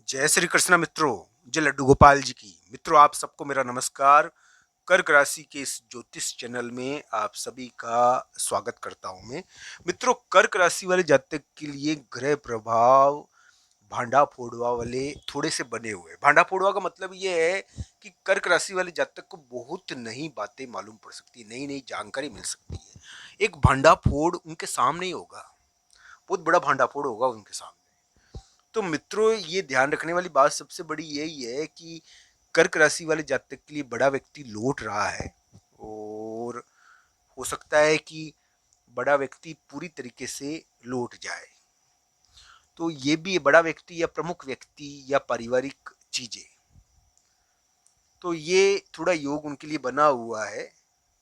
जय श्री कृष्ण मित्रों। जय लड्डू गोपाल जी की। मित्रों, आप सबको मेरा नमस्कार। कर्क राशि के इस ज्योतिष चैनल में आप सभी का स्वागत करता हूं मैं। मित्रों, कर्क राशि वाले जातक के लिए ग्रह प्रभाव भांडा फोड़वा वाले थोड़े से बने हुए। भांडा फोड़वा का मतलब ये है कि कर्क राशि वाले जातक को बहुत नई बातें मालूम पड़ सकती है, नई नई जानकारी मिल सकती है। एक भांडा फोड़ उनके सामने ही होगा, बहुत बड़ा भांडा फोड़ होगा उनके सामने। तो मित्रों, ये ध्यान रखने वाली बात सबसे बड़ी यही है कि कर्क राशि वाले जातक के लिए बड़ा व्यक्ति लौट रहा है और हो सकता है कि बड़ा व्यक्ति पूरी तरीके से लौट जाए। तो ये भी बड़ा व्यक्ति या प्रमुख व्यक्ति या पारिवारिक चीजें, तो ये थोड़ा योग उनके लिए बना हुआ है।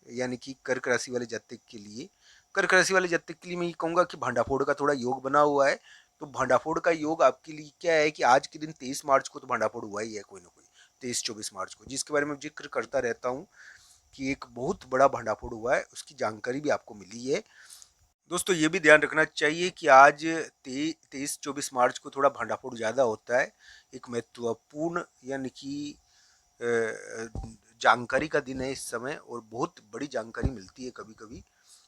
यानी कि कर्क राशि वाले जातक के लिए, कर्क राशि वाले जातक के लिए मैं ये कहूंगा कि भांडाफोड़ का थोड़ा योग बना हुआ है। तो भांडाफोड़ का योग आपके लिए क्या है कि आज के दिन 23 मार्च को तो भांडाफोड़ हुआ ही है कोई ना कोई, 23-24 मार्च को, जिसके बारे में जिक्र करता रहता हूँ कि एक बहुत बड़ा भांडाफोड़ हुआ है, उसकी जानकारी भी आपको मिली है। दोस्तों, ये भी ध्यान रखना चाहिए कि आज 23-24 मार्च को थोड़ा भांडाफोड़ ज़्यादा होता है। एक महत्वपूर्ण यानी कि जानकारी का दिन है इस समय, और बहुत बड़ी जानकारी मिलती है कभी कभी।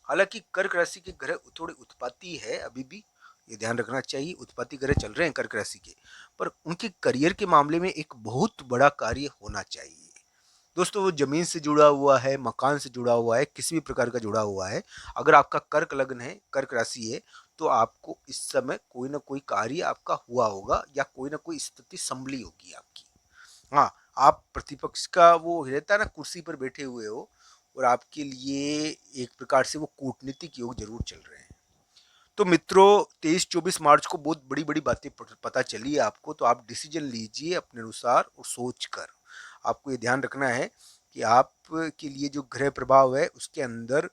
हालांकि कर्क राशि के ग्रह थोड़े उत्पाती है अभी भी, ये ध्यान रखना चाहिए। उत्पाती ग्रह चल रहे हैं कर्क राशि के, पर उनके करियर के मामले में एक बहुत बड़ा कार्य होना चाहिए। दोस्तों, वो जमीन से जुड़ा हुआ है, मकान से जुड़ा हुआ है, किसी भी प्रकार का जुड़ा हुआ है। अगर आपका कर्क लग्न है, कर्क राशि है, तो आपको इस समय कोई ना कोई कार्य आपका हुआ होगा या कोई ना कोई स्थिति संभली होगी आपकी। हाँ, आप प्रतिपक्ष का वो रहता है ना, कुर्सी पर बैठे हुए हो, और आपके लिए एक प्रकार से वो कूटनीतिक योग जरूर चल रहे हैं। तो मित्रों, 23-24 मार्च को बहुत बड़ी बड़ी बातें पता चली है आपको, तो आप डिसीजन लीजिए अपने अनुसार और सोच कर। आपको ये ध्यान रखना है कि आप के लिए जो ग्रह प्रभाव है उसके अंदर,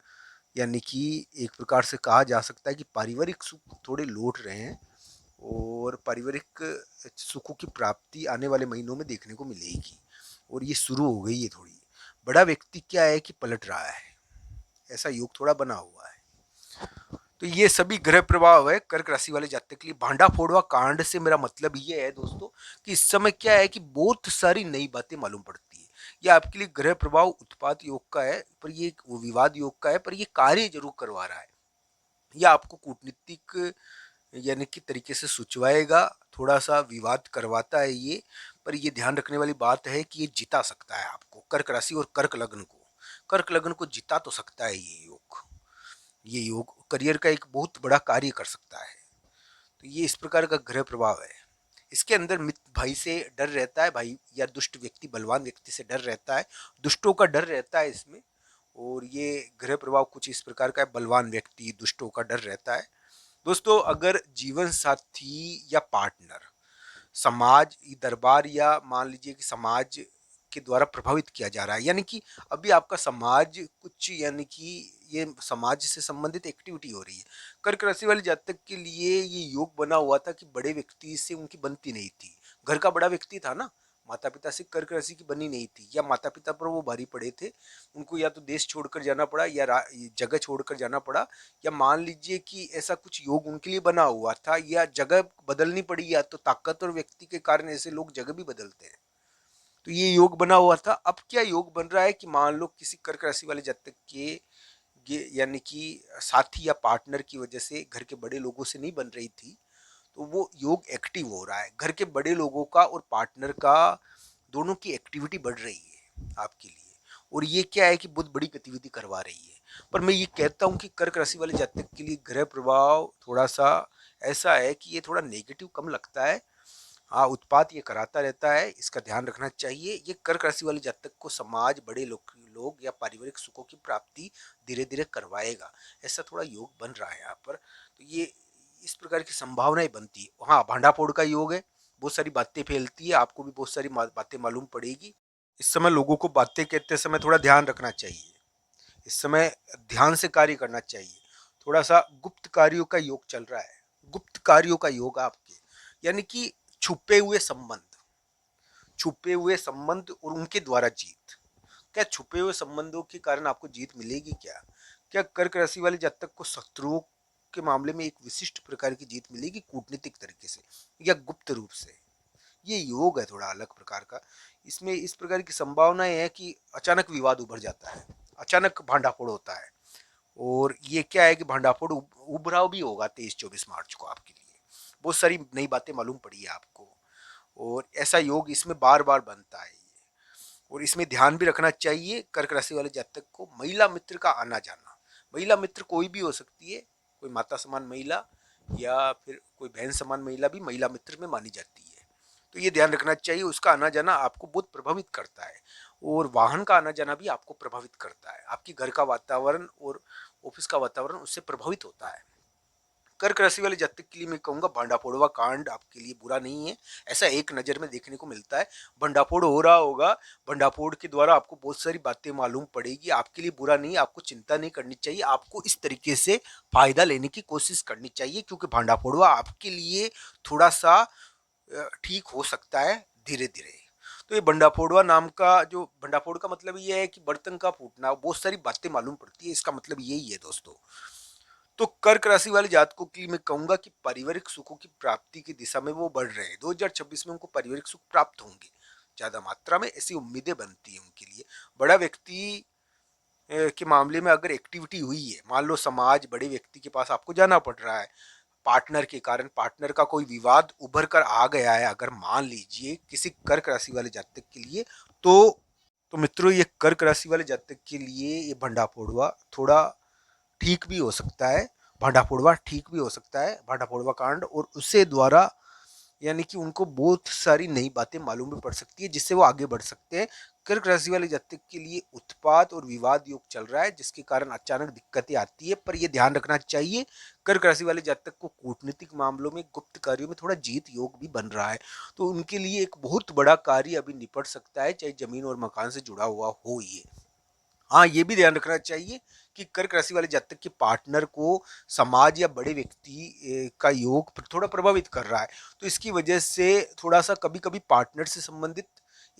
यानी कि एक प्रकार से कहा जा सकता है कि पारिवारिक सुख थोड़े लौट रहे हैं, और पारिवारिक सुखों की प्राप्ति आने वाले महीनों में देखने को मिलेगी, और ये शुरू हो गई है थोड़ी। बड़ा व्यक्ति क्या है कि पलट रहा है, ऐसा योग थोड़ा बना हुआ है। तो ये सभी ग्रह प्रभाव है कर्क राशि वाले जातक के लिए। भांडा फोड़वा कांड से मेरा मतलब ये है दोस्तों कि इस समय क्या है कि बहुत सारी नई बातें मालूम पड़ती है। ये आपके लिए ग्रह प्रभाव उत्पात योग का है, पर ये विवाद योग का है, पर ये कार्य जरूर करवा रहा है। यह आपको कूटनीतिक यानी कि तरीके से सुचवाएगा, थोड़ा सा विवाद करवाता है ये। पर ये ध्यान रखने वाली बात है कि ये जिता सकता है आपको, कर्क राशि और कर्क लग्न को। कर्क लग्न को जिता तो सकता है ये योग। ये योग करियर का एक बहुत बड़ा कार्य कर सकता है। तो ये इस प्रकार का ग्रह प्रभाव है। इसके अंदर मित्र भाई से डर रहता है, भाई या दुष्ट व्यक्ति बलवान व्यक्ति से डर रहता है, दुष्टों का डर रहता है इसमें। और ये ग्रह प्रभाव कुछ इस प्रकार का है, बलवान व्यक्ति दुष्टों का डर रहता है। दोस्तों, अगर जीवन साथी या पार्टनर समाज दरबार या मान लीजिए कि समाज के द्वारा प्रभावित किया जा रहा है, यानी कि अभी आपका समाज कुछ, यानी कि ये समाज से संबंधित एक्टिविटी हो रही है। कर्क राशि वाले जातक के लिए ये योग बना हुआ था कि बड़े व्यक्ति से उनकी बनती नहीं थी। घर का बड़ा व्यक्ति था ना, माता पिता से कर्क राशि की बनी नहीं थी, या माता पिता पर वो भारी पड़े थे। उनको या तो देश छोड़कर जाना पड़ा, या जगह छोड़कर जाना पड़ा, या मान लीजिए कि ऐसा कुछ योग उनके लिए बना हुआ था, या जगह बदलनी पड़ी, या तो ताकतवर व्यक्ति के कारण ऐसे लोग जगह भी बदलते हैं। तो ये योग बना हुआ था। अब क्या योग बन रहा है कि मान लो किसी कर्क राशि वाले जातक के यानी कि साथी या पार्टनर की वजह से घर के बड़े लोगों से नहीं बन रही थी, तो वो योग एक्टिव हो रहा है। घर के बड़े लोगों का और पार्टनर का, दोनों की एक्टिविटी बढ़ रही है आपके लिए, और ये क्या है कि बहुत बड़ी गतिविधि करवा रही है। पर मैं ये कहता हूँ कि कर्क राशि वाले जातक के लिए ग्रह प्रभाव थोड़ा सा ऐसा है कि ये थोड़ा नेगेटिव कम लगता है। हाँ, उत्पात ये कराता रहता है, इसका ध्यान रखना चाहिए। ये कर्क राशि वाले जातक को समाज, बड़े लोग या पारिवारिक सुखों की प्राप्ति धीरे धीरे करवाएगा, ऐसा थोड़ा योग बन रहा है यहाँ पर। तो ये इस प्रकार की संभावनाएं बनती है। हाँ, भांडाफोड़ का योग है, बहुत सारी बातें फैलती है, आपको भी बहुत सारी बातें मालूम पड़ेगी। इस समय लोगों को बातें कहते समय थोड़ा ध्यान रखना चाहिए। इस समय ध्यान से कार्य करना चाहिए। थोड़ा सा गुप्त कार्यों का योग चल रहा है, गुप्त कार्यों का योग आपके, यानी कि छुपे हुए संबंध, छुपे हुए संबंध और उनके द्वारा जीत। क्या छुपे हुए संबंधों के कारण आपको जीत मिलेगी क्या? क्या कर्क राशि वाले जातक को शत्रुओं के मामले में एक विशिष्ट प्रकार की जीत मिलेगी, कूटनीतिक तरीके से या गुप्त रूप से? ये योग है थोड़ा अलग प्रकार का। इसमें इस प्रकार की संभावनाएं है कि अचानक विवाद उभर जाता है, अचानक भांडाफोड़ होता है। और ये क्या है कि भांडाफोड़ उभराव भी होगा 23-24 मार्च को आपके लिए। बहुत सारी नई बातें मालूम पड़ी है आपको, और ऐसा योग इसमें बार बार बनता है। और इसमें ध्यान भी रखना चाहिए कर्क राशि वाले जातक को महिला मित्र का आना जाना। महिला मित्र कोई भी हो सकती है, कोई माता समान महिला या फिर कोई बहन समान महिला भी महिला मित्र में मानी जाती है। तो ये ध्यान रखना चाहिए, उसका आना जाना आपको बहुत प्रभावित करता है। और वाहन का आना जाना भी आपको प्रभावित करता है। आपकी घर का वातावरण और ऑफिस का वातावरण उससे प्रभावित होता है। कर्क राशि वाले जातक के लिए मैं कहूंगा भांडाफोड़वा कांड आपके लिए बुरा नहीं है, ऐसा एक नज़र में देखने को मिलता है। भंडाफोड़ हो रहा होगा, भंडाफोड़ के द्वारा आपको बहुत सारी बातें मालूम पड़ेगी, आपके लिए बुरा नहीं, आपको चिंता नहीं करनी चाहिए। आपको इस तरीके से फायदा लेने की कोशिश करनी चाहिए, क्योंकि भांडाफोड़वा आपके लिए थोड़ा सा ठीक हो सकता है धीरे धीरे। तो ये भंडाफोड़वा नाम का, जो भंडाफोड़ का मतलब ये है कि बर्तन का फूटना, बहुत सारी बातें मालूम पड़ती है, इसका मतलब यही है दोस्तों। तो कर्क राशि वाले जातकों के लिए मैं कहूंगा कि पारिवारिक सुखों की प्राप्ति की दिशा में वो बढ़ रहे हैं। 2026 में उनको पारिवारिक सुख प्राप्त होंगे ज्यादा मात्रा में, ऐसी उम्मीदें बनती है उनके लिए। बड़ा व्यक्ति के मामले में अगर एक्टिविटी हुई है, मान लो समाज बड़े व्यक्ति के पास आपको जाना पड़ रहा है, पार्टनर के कारण पार्टनर का कोई विवाद उभर कर आ गया है, अगर मान लीजिए किसी कर्क राशि वाले जातक के लिए, तो मित्रों ये कर्क राशि वाले जातक के लिए ये भंडाफोड़वा थोड़ा ठीक भी हो सकता है। भांडाफोड़वा ठीक भी हो सकता है, भांडाफोड़वा कांड, और उससे द्वारा यानी कि उनको बहुत सारी नई बातें मालूम भी पड़ सकती है, जिससे वो आगे बढ़ सकते हैं। कर्क राशि वाले जातक के लिए उत्पात और विवाद योग चल रहा है, जिसके कारण अचानक दिक्कतें आती है, पर यह ध्यान रखना चाहिए कर्क राशि वाले जातक को कूटनीतिक मामलों में, गुप्त कार्यों में थोड़ा जीत योग भी बन रहा है। तो उनके लिए एक बहुत बड़ा कार्य अभी निपट सकता है, चाहे जमीन और मकान से जुड़ा हुआ हो ये। हाँ, ये भी ध्यान रखना चाहिए कि कर्क राशि वाले जातक के पार्टनर को समाज या बड़े व्यक्ति का योग थोड़ा प्रभावित कर रहा है। तो इसकी वजह से थोड़ा सा कभी कभी पार्टनर से संबंधित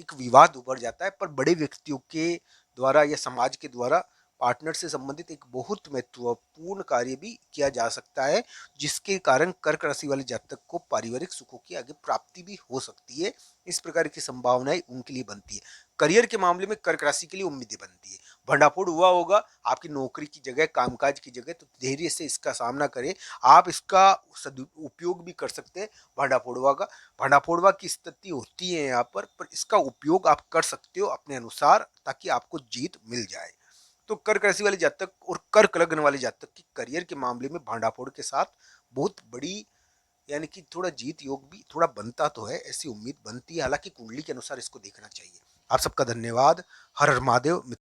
एक विवाद उभर जाता है, पर बड़े व्यक्तियों के द्वारा या समाज के द्वारा पार्टनर से संबंधित एक बहुत महत्वपूर्ण कार्य भी किया जा सकता है, जिसके कारण कर्क राशि वाले जातक को पारिवारिक सुखों की आगे प्राप्ति भी हो सकती है। इस प्रकार की संभावनाएं उनके लिए बनती है। करियर के मामले में कर्क राशि के लिए उम्मीदें बनती है। भंडाफोड़ हुआ होगा आपकी नौकरी की जगह, कामकाज की जगह, तो धैर्य से इसका सामना करें। आप इसका उपयोग भी कर सकते हैं भांडाफोड़वा का। भांडाफोड़वा की स्थिति होती है यहाँ पर इसका उपयोग आप कर सकते हो अपने अनुसार, ताकि आपको जीत मिल जाए। तो कर्क राशि वाले जातक और कर्क लग्न वाले जातक की करियर के मामले में भांडाफोड़ के साथ बहुत बड़ी यानी कि थोड़ा जीत योग भी थोड़ा बनता तो है, ऐसी उम्मीद बनती है। हालांकि कुंडली के अनुसार इसको देखना चाहिए। आप सबका धन्यवाद। हर हर महादेव।